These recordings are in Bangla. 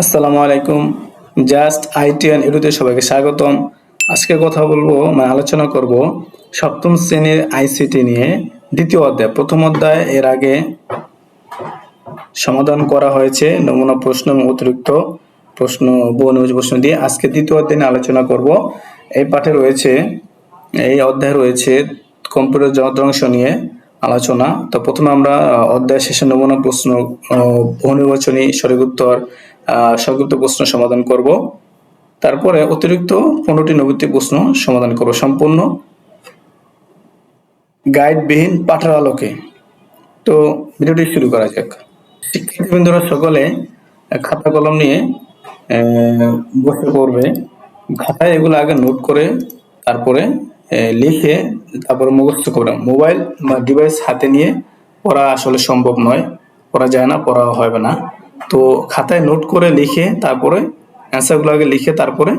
আসসালামু আলাইকুম। জাস্ট আইটি অ্যান্ড এডুতে সবাইকে স্বাগতম। আজকে কথা বলবো আলোচনা করব সপ্তম শ্রেণীর আইসিটি নিয়ে দ্বিতীয় অধ্যায়। প্রথম অধ্যায় এর আগে সমাধান করা হয়েছে নমুনা প্রশ্ন এবং অতিরিক্ত প্রশ্ন, বহুনির্বাচনী প্রশ্ন দিয়ে। আজকে দ্বিতীয় অধ্যায় নিয়ে আলোচনা করব। এই পাঠে রয়েছে, এই অধ্যায়ে রয়েছে কম্পিউটার যন্ত্রাংশ নিয়ে আলোচনা। তো প্রথমে আমরা অধ্যায় শেষে নমুনা প্রশ্ন, বহুনির্বাচনী, সঠিক উত্তর, সংক্ষিপ্ত প্রশ্ন সমাধান করব। তারপরে অতিরিক্ত 15টি নৈর্ব্যক্তিক প্রশ্ন সমাধান করব সম্পূর্ণ গাইডবিহীন পাঠের আলোকে। তো ভিডিওটি শুরু করা যাক। শিক্ষার্থীবৃন্দরা সকলে খাতা কলম নিয়ে বসে পড়বে। খাতায় এগুলো আগে নোট করে তারপরে লিখে তারপরে মুখস্থ করবে। মোবাইল বা ডিভাইস হাতে নিয়ে পড়া আসলে সম্ভব নয়, পড়া যায় না, পড়া হবে না। তো খাতায় নোট করে লিখে তারপরে অ্যান্সারগুলো আগে লিখে তারপরে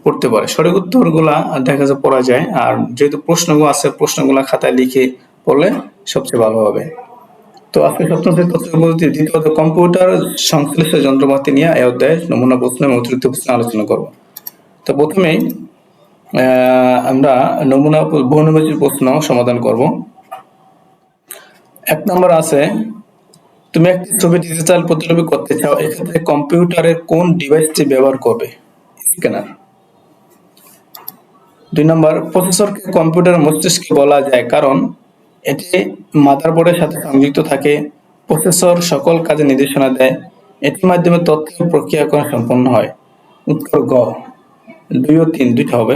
পড়তে পারে। সঠিক উত্তরগুলা দেখা যায় পড়া যায়, আর যেহেতু প্রশ্নগুলো আছে প্রশ্নগুলো খাতায় লিখে পড়লে সবচেয়ে ভালো হবে। তো আজকে সপ্তম শ্রেণীর তথ্য পদ্ধতি দ্বিতীয় অধ্যায় কম্পিউটার সংশ্লিষ্ট যন্ত্রপাতি নিয়ে এই অধ্যায়ে নমুনা প্রশ্ন এবং অতিরিক্ত প্রশ্ন আলোচনা করব। তো প্রথমেই আমরা নমুনা বহুনির্বাচনী প্রশ্ন সমাধান করব। 1 নম্বর আছে, তুমি একটি ছবি ডিজিটাল প্রতিলিপি করতে চাও, এক্ষেত্রে কম্পিউটারের কোন ডিভাইসটি ব্যবহার করবে? স্ক্যানার। 2 নম্বর, প্রসেসরকে কম্পিউটার মস্তিষ্ক বলা যায় কারণ এটি মাদারবোর্ডের সাথে সংযুক্ত থাকে। প্রসেসর সকল কাজে নির্দেশনা দেয়। এটির মাধ্যমে তথ্য প্রক্রিয়াকরণ সম্পন্ন হয়। উত্তর গ। 2 ও 3 দুইটা হবে,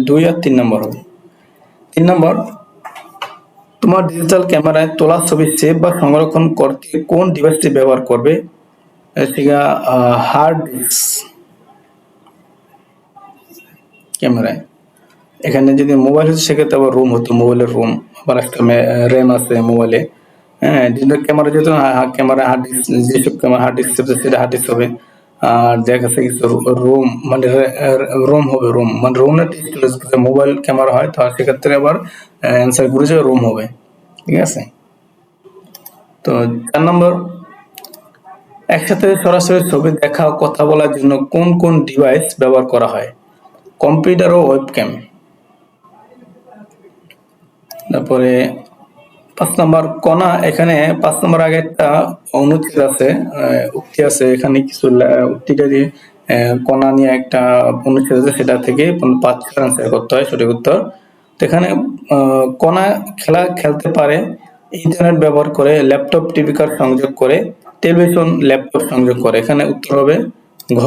2 আর 3 নম্বর হবে। 3 নম্বর, তোমার ডিজিটাল ক্যামেরায় তোলা ছবি সেভ বা সংরক্ষণ করতে কোন ডিভাইসটি ব্যবহার করবে? হার্ড ডিস্ক ক্যামেরায়। এখানে যদি মোবাইল হচ্ছে সেক্ষেত্রে আবার রুম হতো, মোবাইলের রুম, আবার একটা র্যাম আছে মোবাইলে। হ্যাঁ, ডিজিটাল ক্যামেরা যেহেতু ক্যামেরা হার্ড ডিস্ক, যেসব ক্যামেরা হার্ড ডিস্ক সেটা হার্ড ডিস্ক হবে। আর দেখা যাচ্ছে কিছু রুম মানে রোম হবে, রুম মানে রুমের স্টোরেজ মোবাইল ক্যামেরা হয়, তো সেক্ষেত্রে আবার অ্যান্সার ঘুরে যাবে রুম হবে। ঠিক আছে। তো 4 নম্বর, একসাথে সরাসরি ছবি দেখা ও কথা বলার জন্য কোন কোন ডিভাইস ব্যবহার করা হয়? কম্পিউটার ও ওয়েবক্যাম। তারপরে 5 নম্বর, কণা। এখানে 5 নম্বর আগে একটা অনুচ্ছেদ আছে, উক্তি আছে, এখানে কিছু উক্তিটা দিয়ে কণা নিয়ে একটা অনুচ্ছেদ আছে, সেটা থেকে 5 আনসার করতে হয় সঠিক উত্তর। তো এখানে কণা খেলা খেলতে পারে, ইন্টারনেট ব্যবহার করে, ল্যাপটপ টিভি কার্ড সংযোগ করে, টেলিভিশন ল্যাপটপ সংযোগ করে। এখানে উত্তর হবে ঘ,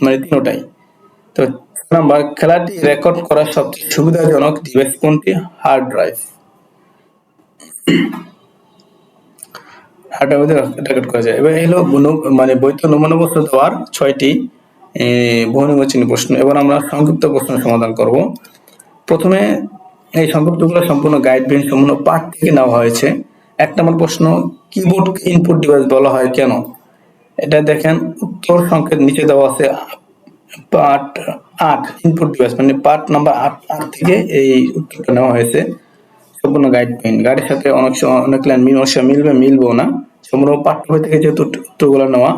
মানে তিনটাই। তো 6 নম্বর, খেলাটি রেকর্ড করার সবচেয়ে সুবিধাজনক ডিভাইস কোনটি? Hard drive. হার্ডের মধ্যে রেকর্ড করা যায়। এবার এলো মানে বৈধ নমুনা প্রশ্ন দেওয়ার 6টি বহুনির্বাচনী প্রশ্ন। এবার আমরা সংক্ষিপ্ত প্রশ্ন সমাধান করব। প্রথমে এই সংক্ষিপ্তগুলো সম্পূর্ণ গাইডবিহীন সম্পূর্ণ পাঠ থেকে নেওয়া হয়েছে। 1 নম্বর প্রশ্ন, কিবোর্ড ইনপুট ডিভাইস বলা হয় কেন? এটা দেখেন উত্তর সংকেত নিচে দেওয়া আছে। পার্ট 8 ইনপুট ডিভাইস মানে পার্ট নাম্বার 8 থেকে এই উত্তরটা নেওয়া হয়েছে। সম্পূর্ণ গাইডবিহীন, গাইডের সাথে অনেক লাইন মিলবে, মিলবেও না। সম্পূর্ণ পাঠ্য বই থেকে যেহেতু উত্তরগুলো নেওয়া,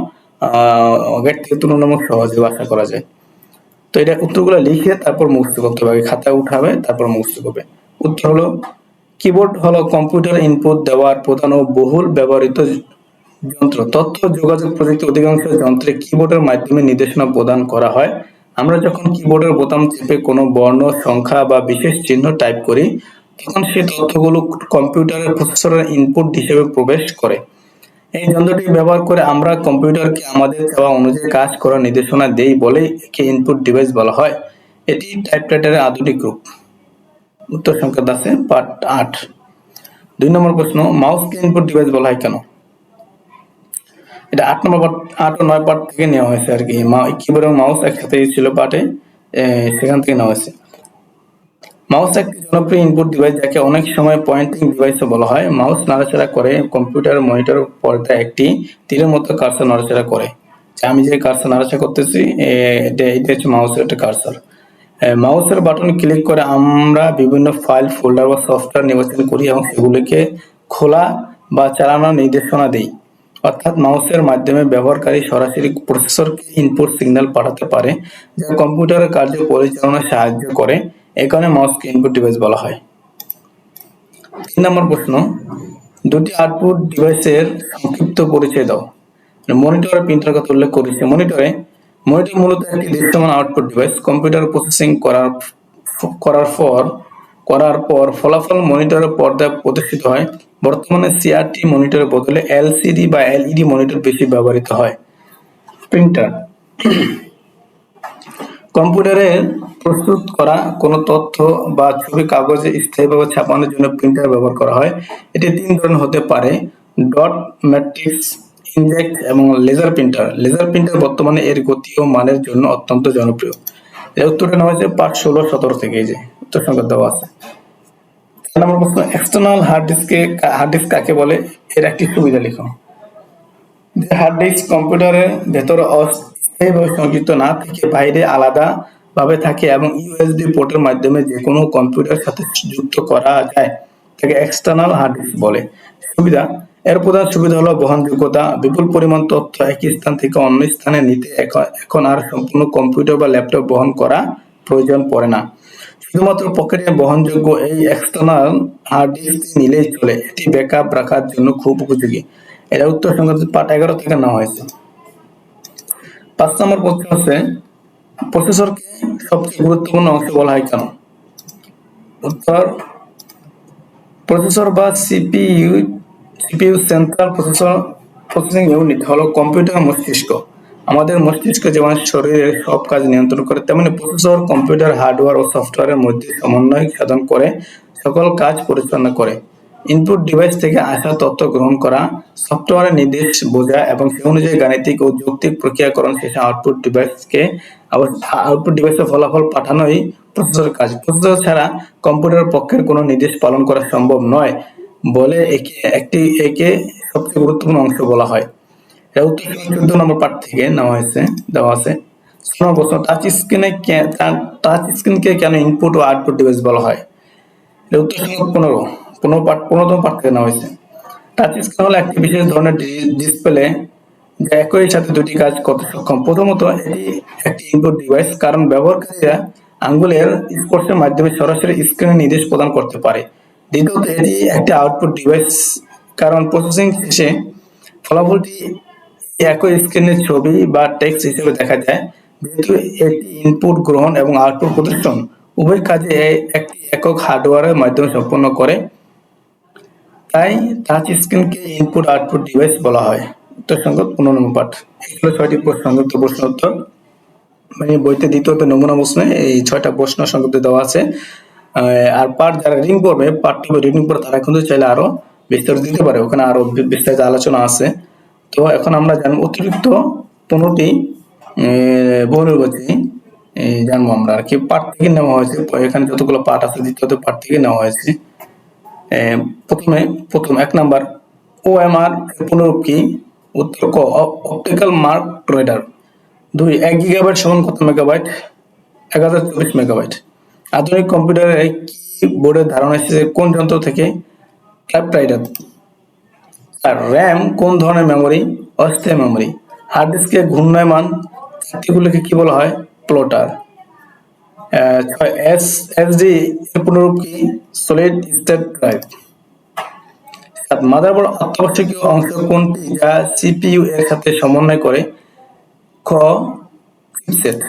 গাইড থেকে তুলনামূলক সহজে ব্যাখ্যা করা যায়। তো এটা উত্তরগুলো লিখে তারপর মুখস্থ করতে হবে, খাতায় উঠাবে তারপর মুখস্থ করবে। উত্তর হলো, কিবোর্ড হলো কম্পিউটার ইনপুট দেওয়ার প্রধান ও বহুল ব্যবহৃত যন্ত্র। তথ্য যোগাযোগ প্রযুক্তির অধিকাংশ যন্ত্রে কিবোর্ডের মাধ্যমে নির্দেশনা প্রদান করা হয়। আমরা যখন কিবোর্ডের বোতাম চেপে কোনো বর্ণ, সংখ্যা বা বিশেষ চিহ্ন টাইপ করি তখন সেই তথ্যগুলো কম্পিউটারের প্রসেসরের ইনপুট হিসেবে প্রবেশ করে। এই যন্ত্রটি ব্যবহার করে আমরা কম্পিউটারকে আমাদের চাওয়া অনুযায়ী কাজ করার নির্দেশনা দেই বলেই একে ইনপুট ডিভাইস বলা হয়। এটি টাইপরাইটারের আধুনিক রূপ। উত্তর সংকেত আছে পার্ট 8। 2 নম্বর প্রশ্ন, মাউসকে ইনপুট ডিভাইস বলা হয় কেন? এটা 8 নম্বর পার্ট, 8 ও 9 পার্ট থেকে নেওয়া হয়েছে আর কি। কিবোর্ড এবং মাউস একসাথে ছিল পার্টে, সেখান থেকে নেওয়া হয়েছে। মাউস একটি জনপ্রিয় ইনপুট ডিভাইস যাকে অনেক সময় পয়েন্টিং ডিভাইসও বলা হয়। মাউস নাড়াচাড়া করে কম্পিউটার মনিটর পর্দায় একটি তীরের মতো কার্সর নাড়াচাড়া করে। আমি যে কার্সর নাড়াচাড়া করতেছি এটা হচ্ছে মাউসের একটা কার্সর। মাউসের বাটন ক্লিক করে আমরা বিভিন্ন ফাইল, ফোল্ডার বা সফটওয়্যার নির্বাচন করি এবং সেগুলিকে খোলা বা চালানোর নির্দেশনা দিই। অর্থাৎ মাউসের মাধ্যমে ব্যবহারকারী সরাসরি প্রসেসরকে ইনপুট সিগন্যাল পাঠাতে পারে, যা কম্পিউটারের কার্য পরিচালনায় সাহায্য করে। এই কারণে মাউসকে ইনপুট ডিভাইস বলা হয়। 3 নম্বর প্রশ্ন, দুটি আউটপুট ডিভাইসের সংক্ষিপ্ত পরিচয় দাও। মনিটর আর প্রিন্টার কথা উল্লেখ করেছে। মনিটর মূলত একটি দৃশ্যমান আউটপুট ডিভাইস। কম্পিউটার প্রসেসিং করার পর ফলাফল মনিটরের পর্দায় প্রদর্শিত হয়। বর্তমানে সিআরটি মনিটরের বদলে এলসিডি বা এলইডি মনিটর বেশি ব্যবহৃত হয়। প্রিন্টার কম্পিউটারে প্রস্তুত করা কোনো তথ্য বা ছবি কাগজে স্থায়ীভাবে ছাপানোর জন্য প্রিন্টার ব্যবহার করা হয়। এটি 3 ধরনের হতে পারে: ডট, ম্যাট্রিক্স, ইনজেক্ট এবং লেজার প্রিন্টার। লেজার প্রিন্টার বর্তমানে এর গতি ও মানের জন্য অত্যন্ত জনপ্রিয়। এর উত্তরটা নেওয়া হয়েছে পার্ট 16-17 থেকে। এই যে উত্তর সংখ্যা দেওয়া আছে। 4 নম্বর প্রশ্ন, এক্সটার্নাল হার্ড ডিস্ক কাকে বলে? এর একটি সুবিধা লিখো। যে হার্ড ডিস্ক কম্পিউটারের ভেতরে অস্থায়ীভাবে সংযুক্ত না থেকে বাইরে আলাদা ভাবে থাকে এবং ইউএসবি পোর্টের মাধ্যমে যে কোনো কম্পিউটারের সাথে যুক্ত করা যায় তাকে এক্সটার্নাল হার্ড ডিস্ক বলে। সুবিধা, এর প্রধান সুবিধা হলো বহনযোগ্যতা। বিপুল পরিমাণ তথ্য একই স্থান থেকে অন্য স্থানে নিতে এখন আর সম্পূর্ণ কম্পিউটার বা ল্যাপটপ বহন করা প্রয়োজন পড়ে না। শুধুমাত্র পকেটে বহনযোগ্য এই এক্সটার্নাল হার্ড ডিস্ক নিলেই চলে। এটি ব্যাকআপ রাখার জন্য খুব উপযোগী। এটা উত্তর সংখ্যা পার্ট 11 থেকে নেওয়া হয়েছে। 5 নম্বর প্রশ্ন হচ্ছে, প্রসেসরকে সবচেয়ে গুরুত্বপূর্ণ অংশ বলা হয় কেন? উত্তর, প্রসেসর বা সিপিইউ সেন্ট্রাল প্রসেসিং ইউনিট হলো কম্পিউটার মস্তিষ্ক। আমাদের মস্তিষ্ক যেমন শরীরের সব কাজ নিয়ন্ত্রণ করে, তেমনি প্রসেসর কম্পিউটার হার্ডওয়্যার ও সফটওয়্যারের মধ্যে সমন্বয় সাধন করে সকল কাজ পরিচালনা করে। ইনপুট ডিভাইস থেকে আসা তথ্য গ্রহণ করা, সফটওয়্যারের নির্দেশ বোঝা এবং সে অনুযায়ী গাণিতিক ও যৌক্তিক প্রক্রিয়াকরণ শেষে আউটপুট ডিভাইসের ফলাফল পাঠানোই প্রসেসরের কাজ। প্রসেসর ছাড়া কম্পিউটার পক্ষের কোনো নির্দেশ পালন করা সম্ভব নয় বলে একে সবচেয়ে গুরুত্বপূর্ণ অংশ বলা হয়। এটা উত্তর 14 নম্বর পার্ট থেকে দেওয়া আছে। টাচ স্ক্রিনকে কেন ইনপুট ও আউটপুট ডিভাইস বলা হয়? এটা উত্তর 15তম পার্ট থেকে নেওয়া হয়েছে। টাচ স্ক্রিন হলো একটি বিশেষ ধরনের ডিসপ্লে যা একই সাথে দুটি কাজ করতে সক্ষম। প্রথমত, এটি একটি ইনপুট ডিভাইস, কারণ ব্যবহারকারীরা আঙ্গুলের স্পর্শের মাধ্যমে সরাসরি স্ক্রিনে নির্দেশ প্রদান করতে পারে। দ্বিতীয়ত, এটি একটি আউটপুট ডিভাইস, কারণ প্রসেসিং শেষে ফলাফলটি একই স্ক্রিনের ছবি বা টেক্সট হিসেবে দেখা যায়। যেহেতু এটি ইনপুট গ্রহণ এবং আউটপুট প্রদর্শন উভয় কাজে একটি একক হার্ডওয়্যারের মাধ্যমে সম্পন্ন করে, তাই টাচ স্ক্রিনকে ইনপুট আউটপুট ডিভাইস বলা হয়। উত্তর সংখ্যা 15 নম্বর পাঠ। এগুলো 6টি সংক্ষিপ্ত প্রশ্ন উত্তর, মানে বইতে দ্বিতীয়ত নমুনা প্রশ্নে এই 6টা প্রশ্ন সংক্ষিপ্ত দেওয়া আছে। আর পার্ট যারা রিডিং করবে, পার্টটা রিডিং করে তারা কিন্তু চাইলে আরো বিস্তারিত দিতে পারে, ওখানে আরো বিস্তারিত আলোচনা আছে। তো এখন আমরা জানবো অতিরিক্ত 15টি বহুনির্বাচনী জানবো আমরা আর কি। পার্ট থেকে নেওয়া হয়েছে, এখানে যতগুলো পার্ট আছে দ্বিতীয়ত পার্ট থেকে নেওয়া হয়েছে। প্রথম 1 নাম্বার, ওএমআর পুনরূপ কি? উত্তর ক, অপটিক্যাল মার্ক রিডার। 2, 1 গিগাবাইট সমান কত মেগাবাইট? 1024 মেগাবাইট। আধুনিক কম্পিউটারের কিবোর্ডের ধারণা এসেছে কোন যন্ত্র থেকে? টাইপরাইটার। আর র্যাম কোন ধরনের মেমোরি? অস্থায়ী মেমোরি। হার্ড ডিস্কে ঘূর্ণায়মান চাকতিগুলোকে কি বলা হয়? প্লটার। এসএসডি এর পুনরূপ কি? Solid state drive. মাদারবোর্ড অত্যাবশ্যকীয় অংশ কোনটি যা সিপিইউ এর সাথে সমন্বয় করে? খ, চিপসেট।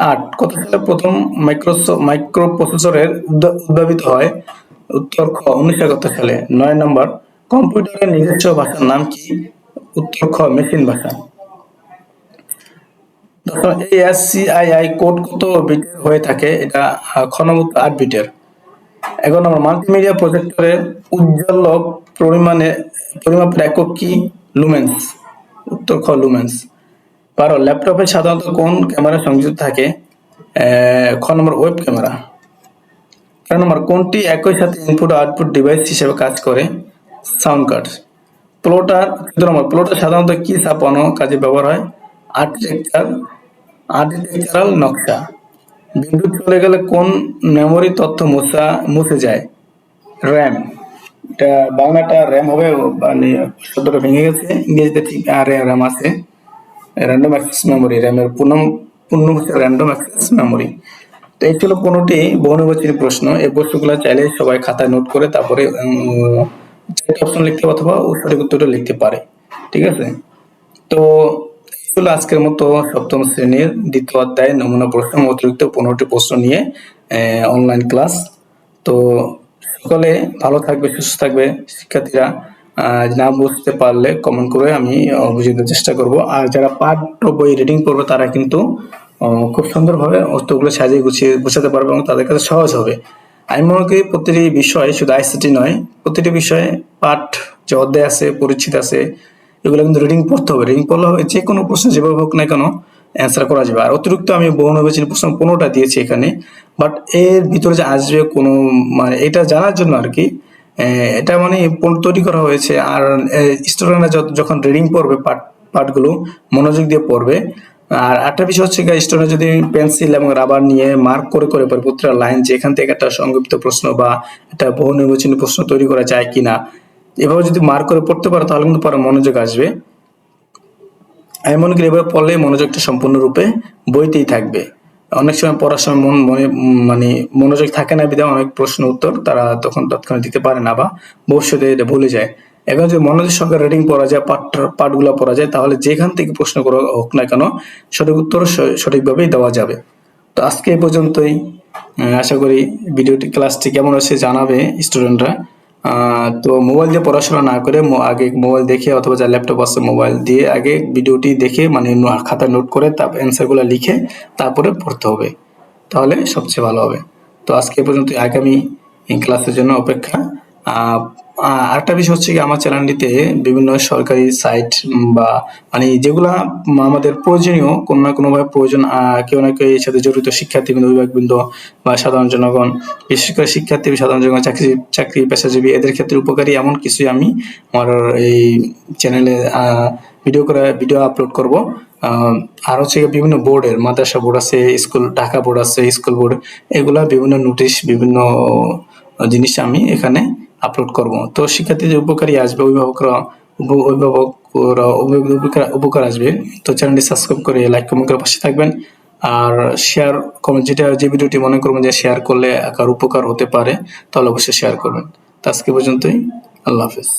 8, কত সালে প্রথম মাইক্রোপ্রসেসরের উদ্ভাবিত হয়? উত্তর খ, 1971 সালে। 9 নম্বর, কম্পিউটারের নিজস্ব ভাষার নাম কি? উত্তর খ, মেশিন ভাষা। ASCII কোড কত বিটের হয়ে থাকে? এটা খ নম্বর 8 বিটের। 11 নম্বর, মাল্টিমিডিয়া প্রজেক্টরের উজ্জ্বল পরিমাপের একক কি? লুমেন্স। উত্তর খ, লুমেন্স। 12, ল্যাপটপে সাধারণত কোন ক্যামেরা সংযুক্ত থাকে? খ নম্বর, ওয়েব ক্যামেরা। 13 নম্বর, কোনটি একই সাথে ইনপুট আউটপুট ডিভাইস হিসেবে কাজ করে? Sound card. প্লটার। 14 নম্বর, প্লটার সাধারণত কি ছাপানো কাজে ব্যবহার হয়? আর্কিটেকচারাল নকশা। বিদ্যুৎ চলে গেলে কোন মেমোরি তথ্য মুছে যায়? র্যাম। এটা বাংলাটা র্যাম হবে, মানে শব্দটা ভেঙে গেছে, ইংরেজিতে ঠিক র্যাম আছে, র্যান্ডম অ্যাক্সেস মেমোরি, র্যামের পূর্ণ হচ্ছে র্যান্ডম অ্যাক্সেস মেমোরি। তো এই ছিল 15টি বহুনির্বাচনী প্রশ্ন। এই প্রশ্নগুলো চাইলে সবাই খাতায় নোট করে তারপরে চারটি অপশন লিখতে অথবা সঠিক উত্তরটা লিখতে পারে। ঠিক আছে, তো এই ছিল আজকের মতো সপ্তম শ্রেণীর দ্বিতীয় অধ্যায় নমুনা প্রশ্ন অতিরিক্ত 15টি প্রশ্ন নিয়ে অনলাইন ক্লাস। তো সকলে ভালো থাকবে, সুস্থ থাকবে। শিক্ষার্থীরা না বুঝতে পারলে কমেন্ট করে আমি বুঝিয়ে দেওয়ার চেষ্টা করব। আর যারা পাঠ্য বই রিডিং করবে তারা কিন্তু খুব সুন্দরভাবে উত্তরগুলো সাজিয়ে গুছিয়ে বোঝাতে পারবে এবং তাদের কাছে সহজ হবে। আমি মনে করি প্রতিটি বিষয়, শুধু আইসিটি নয়, প্রতিটি বিষয়ে পাঠ যে অধ্যায় আছে, পরিচ্ছেদ আছে, এগুলো কিন্তু রিডিং পড়তে হবে। রিডিং পড়লে হবে যে কোনো প্রশ্ন যেভাবে হোক না কেন অ্যান্সার করা যাবে। আর অতিরিক্ত আমি বহুনির্বাচনী প্রশ্ন 15টা দিয়েছি এখানে, বাট এর ভিতরে যে আসবে কোনো, মানে এটা জানার জন্য আর কি এটা মানে তৈরি করা হয়েছে। আর স্টুডেন্টরা যখন রিডিং পড়বে পাঠগুলো মনোযোগ দিয়ে পড়বে। আর একটা বিষয় হচ্ছে স্টুডেন্ট যদি পেন্সিল এবং রাবার নিয়ে মার্ক করে করে পড়ে প্রতিটা লাইন যে এখান থেকে একটা সংক্ষিপ্ত প্রশ্ন বা একটা বহুনির্বাচনী প্রশ্ন তৈরি করা যায় কিনা, এভাবে যদি মার্ক করে পড়তে পারো তাহলে কিন্তু পরে মনোযোগ আসবে। এমন কি এভাবে পড়লে মনোযোগটা সম্পূর্ণরূপে বইতেই থাকবে। অনেক সময় পড়ার সময় মানে মনোযোগ থাকে না বিধায় অনেক প্রশ্ন উত্তর তারা তখন তৎক্ষণাৎ দিতে পারে না বা ভবিষ্যতে এটা ভুলে যায়। এখন যদি মনোযোগ সহকারে রিডিং পড়া যায়, পাঠগুলো পড়া যায়, তাহলে যেখান থেকে প্রশ্ন করা হোক না কেন সঠিক উত্তর সঠিকভাবেই দেওয়া যাবে। তো আজকে এই পর্যন্তই। আশা করি ক্লাসটি কেমন হয়েছে জানাবে স্টুডেন্টরা। তো মোবাইল দিয়ে পড়াশোনা না করে আগে মোবাইল দেখে অথবা যার ল্যাপটপ আছে মোবাইল দিয়ে আগে ভিডিওটি দেখে মানে খাতায় নোট করে তারপর অ্যান্সারগুলো লিখে তারপরে পড়তে হবে, তাহলে সবচেয়ে ভালো হবে। তো আজকে এ পর্যন্ত, আগামী ক্লাসের জন্য অপেক্ষা। আরেকটা বিষয় হচ্ছে কি, আমার চ্যানেলটিতে বিভিন্ন সরকারি সাইট বা মানে যেগুলা আমাদের প্রয়োজনীয় কোনো না কোনো ভাবে প্রয়োজন, কেউ না কেউ এর সাথে জড়িত শিক্ষার্থীবৃন্দ, অভিভাবকবৃন্দ বা সাধারণ জনগণ, বিশেষ করে শিক্ষার্থী, সাধারণ জনগণ, চাকরি পেশাজীবী এদের ক্ষেত্রে উপকারী এমন কিছুই আমি আমার এই চ্যানেলে ভিডিও আপলোড করব। আর হচ্ছে বিভিন্ন বোর্ডের, মাদ্রাসা বোর্ড আছে, স্কুল ঢাকা বোর্ড আছে, স্কুল বোর্ড, এগুলা বিভিন্ন নোটিশ, বিভিন্ন জিনিস আমি এখানে আপলোড করব। তো শিক্ষার্থীদের উপকারী আসবে, উপকার আসবে। তো চ্যানেলটি সাবস্ক্রাইব করে লাইক কমেন্ট করে পাশে থাকবেন। আর শেয়ার কমেন্ট, যে ভিডিওটি মনে করবেন যে শেয়ার করলে কার উপকার হতে পারে তাহলে অবশ্যই শেয়ার করবেন। তো আজকে পর্যন্তই, আল্লাহ হাফেজ।